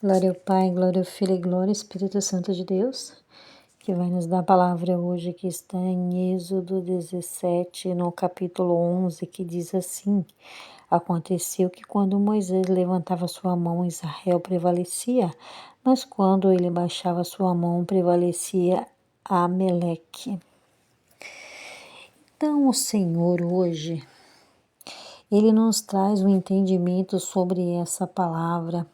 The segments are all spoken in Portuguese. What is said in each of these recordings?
Glória ao Pai, glória ao Filho e glória ao Espírito Santo de Deus, que vai nos dar a palavra hoje, que está em Êxodo 17, no capítulo 11, que diz assim: Aconteceu que quando Moisés levantava sua mão, Israel prevalecia, mas quando ele baixava sua mão, prevalecia Ameleque. Então, o Senhor hoje, Ele nos traz um entendimento sobre essa palavra.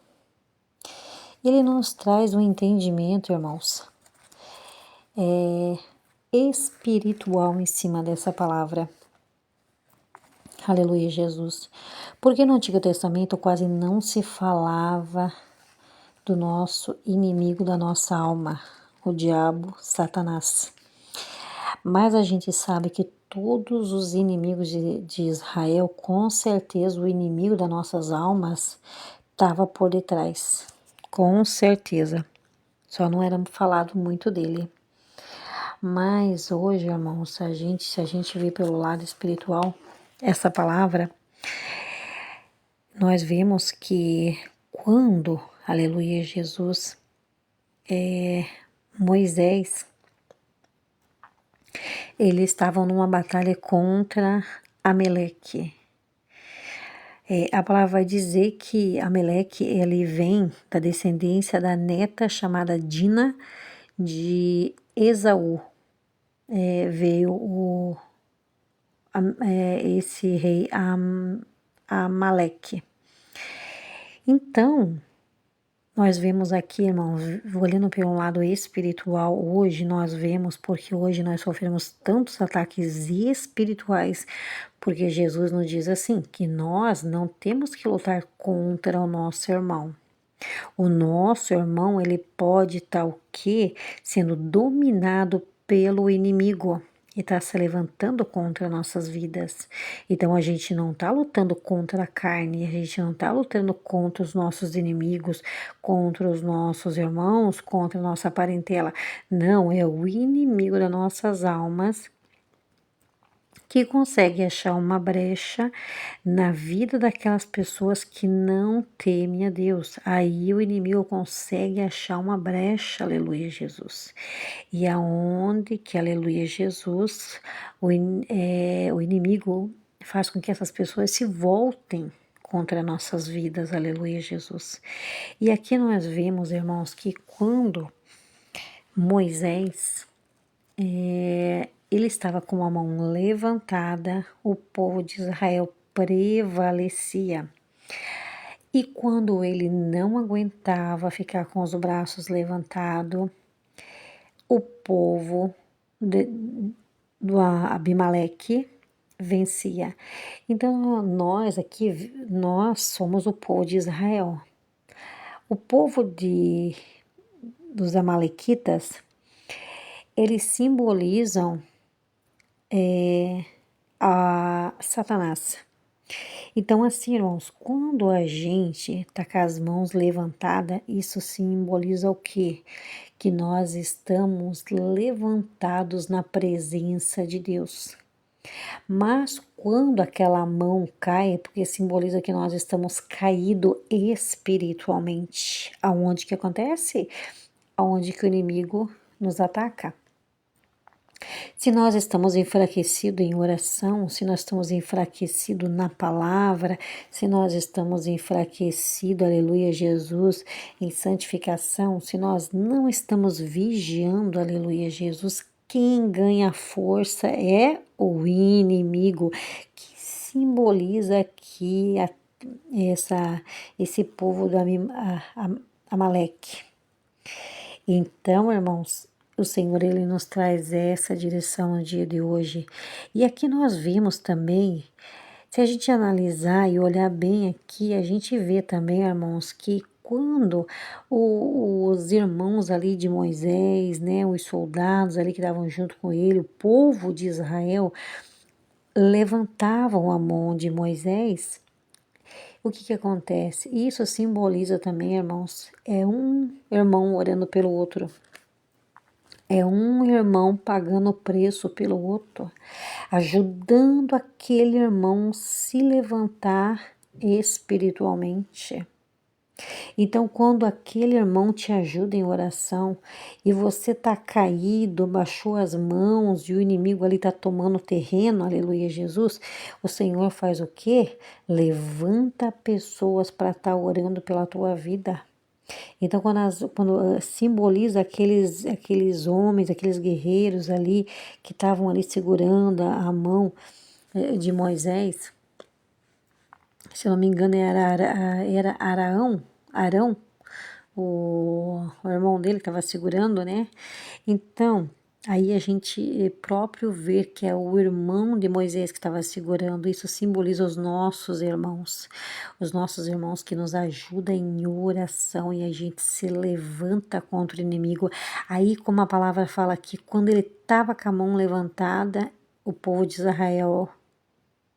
Ele nos traz um entendimento, irmãos, espiritual em cima dessa palavra. Aleluia, Jesus. Porque no Antigo Testamento quase não se falava do nosso inimigo da nossa alma, o diabo, Satanás. Mas a gente sabe que todos os inimigos de Israel, com certeza o inimigo das nossas almas estava por detrás. Com certeza. Só não era falado muito dele. Mas hoje, irmãos, se a gente vê pelo lado espiritual essa palavra, nós vemos que quando, aleluia, Jesus, Moisés, eles estavam numa batalha contra Ameleque. A palavra vai dizer que Ameleque, ele vem da descendência da neta chamada Dina de Esaú. Veio esse rei Amaleque. Então, nós vemos aqui, irmãos, olhando pelo lado espiritual, hoje nós vemos, porque hoje nós sofremos tantos ataques espirituais, porque Jesus nos diz assim, que nós não temos que lutar contra o nosso irmão. O nosso irmão, ele pode estar o quê? Sendo dominado pelo inimigo e está se levantando contra nossas vidas. Então a gente não está lutando contra a carne, a gente não está lutando contra os nossos inimigos, contra os nossos irmãos, contra a nossa parentela. Não, é o inimigo das nossas almas que consegue achar uma brecha na vida daquelas pessoas que não temem a Deus. Aí o inimigo consegue achar uma brecha, aleluia, Jesus. E aonde que, aleluia, Jesus, o inimigo faz com que essas pessoas se voltem contra nossas vidas, aleluia, Jesus. E aqui nós vemos, irmãos, que quando Moisés ele estava com a mão levantada, o povo de Israel prevalecia. E quando ele não aguentava ficar com os braços levantados, o povo do Abimeleque vencia. Então nós aqui, nós somos o povo de Israel. O povo dos amalequitas, eles simbolizam a Satanás. Então, assim, irmãos, quando a gente tá com as mãos levantadas, isso simboliza o quê? Que nós estamos levantados na presença de Deus. Mas quando aquela mão cai, é porque simboliza que nós estamos caídos espiritualmente. Aonde que acontece? Aonde que o inimigo nos ataca. Se nós estamos enfraquecidos em oração, se nós estamos enfraquecidos na palavra, se nós estamos enfraquecidos, aleluia, Jesus, em santificação, se nós não estamos vigiando, aleluia, Jesus, quem ganha força é o inimigo, que simboliza aqui esse povo do Amaleque. Então, irmãos, o Senhor, Ele nos traz essa direção no dia de hoje. E aqui nós vimos também, se a gente analisar e olhar bem aqui, a gente vê também, irmãos, que quando os irmãos ali de Moisés, né, os soldados ali que estavam junto com ele, o povo de Israel, levantavam a mão de Moisés, o que acontece? Isso simboliza também, irmãos, é um irmão orando pelo outro. É um irmão pagando o preço pelo outro, ajudando aquele irmão se levantar espiritualmente. Então, quando aquele irmão te ajuda em oração e você tá caído, baixou as mãos e o inimigo ali tá tomando terreno, aleluia Jesus, o Senhor faz o quê? Levanta pessoas para estar orando pela tua vida. Então, quando simboliza aqueles homens, aqueles guerreiros ali que estavam ali segurando a mão de Moisés, se eu não me engano era Arão, o irmão dele estava segurando, né? Então, aí a gente próprio vê que é o irmão de Moisés que estava segurando. Isso simboliza os nossos irmãos que nos ajudam em oração e a gente se levanta contra o inimigo. Aí, como a palavra fala aqui, quando ele estava com a mão levantada, o povo de Israel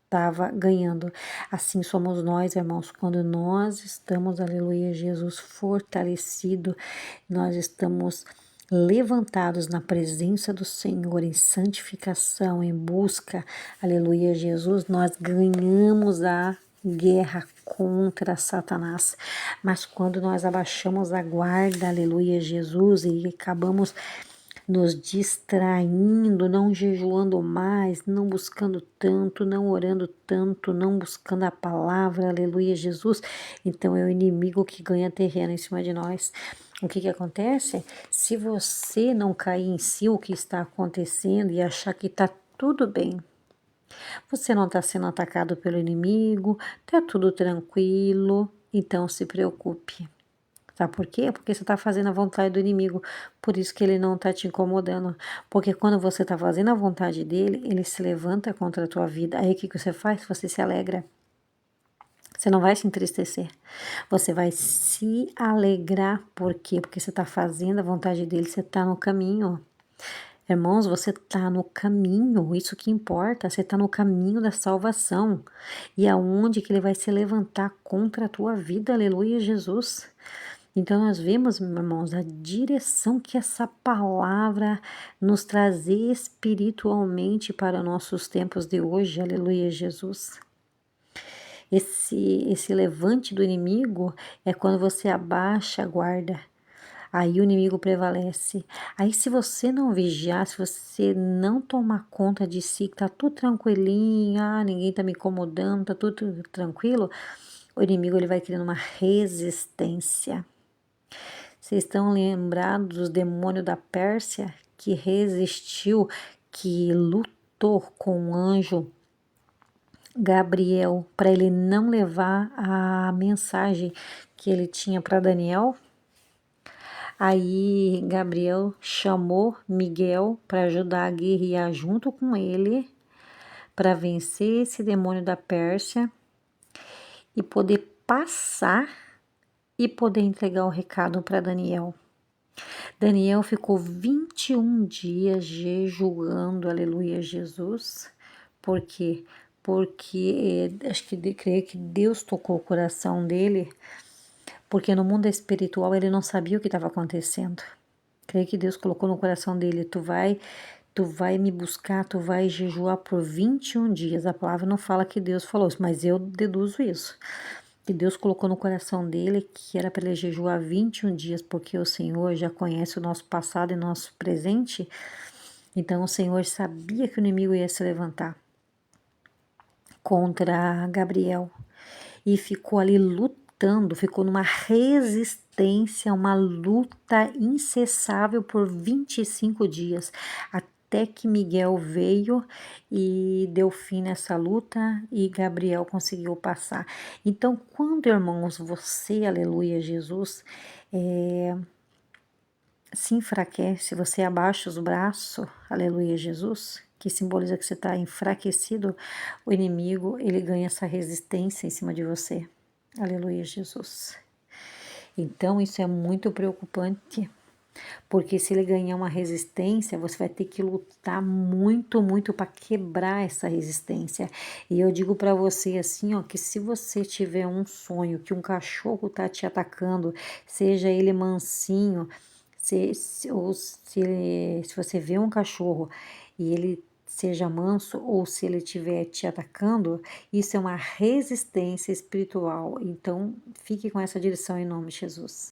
estava ganhando. Assim somos nós, irmãos, quando nós estamos, aleluia, Jesus, fortalecido, nós estamos levantados na presença do Senhor, em santificação, em busca, aleluia, Jesus, nós ganhamos a guerra contra Satanás. Mas quando nós abaixamos a guarda, aleluia, Jesus, e acabamos nos distraindo, não jejuando mais, não buscando tanto, não orando tanto, não buscando a palavra, aleluia, Jesus. Então é o inimigo que ganha terreno em cima de nós. O que acontece? Se você não cair em si o que está acontecendo e achar que está tudo bem, você não está sendo atacado pelo inimigo, está tudo tranquilo, então se preocupe. Sabe por quê? Porque você está fazendo a vontade do inimigo, por isso que ele não está te incomodando. Porque quando você está fazendo a vontade dele, ele se levanta contra a tua vida. Aí o que você faz? Você se alegra. Você não vai se entristecer. Você vai se alegrar. Por quê? Porque você está fazendo a vontade dele, você está no caminho. Irmãos, você está no caminho, isso que importa, você está no caminho da salvação. E aonde que ele vai se levantar contra a tua vida, aleluia, Jesus. Então, nós vemos, irmãos, a direção que essa palavra nos traz espiritualmente para nossos tempos de hoje, aleluia, Jesus. Esse levante do inimigo é quando você abaixa a guarda, aí o inimigo prevalece. Aí, se você não vigiar, se você não tomar conta de si, que tá tudo tranquilinho, ninguém tá me incomodando, tá tudo tranquilo, o inimigo ele vai criando uma resistência. Vocês estão lembrados dos demônios da Pérsia que resistiu, que lutou com o anjo Gabriel para ele não levar a mensagem que ele tinha para Daniel? Aí Gabriel chamou Miguel para ajudar a guerrear junto com ele para vencer esse demônio da Pérsia e poder passar e poder entregar o recado para Daniel. Daniel ficou 21 dias jejuando, aleluia, Jesus. Por quê? Porque acho que creio que Deus tocou o coração dele, porque no mundo espiritual ele não sabia o que estava acontecendo. Creio que Deus colocou no coração dele, tu vai me buscar, tu vai jejuar por 21 dias. A palavra não fala que Deus falou isso, mas eu deduzo isso. Que Deus colocou no coração dele que era para ele jejuar 21 dias, porque o Senhor já conhece o nosso passado e nosso presente. Então o Senhor sabia que o inimigo ia se levantar contra Gabriel e ficou ali lutando, ficou numa resistência, uma luta incessável por 25 dias, até que Miguel veio e deu fim nessa luta e Gabriel conseguiu passar. Então, quando, irmãos, você, aleluia, Jesus, se enfraquece, você abaixa os braços, aleluia, Jesus, que simboliza que você está enfraquecido, o inimigo, ele ganha essa resistência em cima de você. Aleluia, Jesus. Então, isso é muito preocupante, porque se ele ganhar uma resistência, você vai ter que lutar muito, muito para quebrar essa resistência. E eu digo para você assim, ó, que se você tiver um sonho que um cachorro tá te atacando, seja ele mansinho, se você vê um cachorro e ele seja manso ou se ele estiver te atacando, isso é uma resistência espiritual. Então, fique com essa direção em nome de Jesus.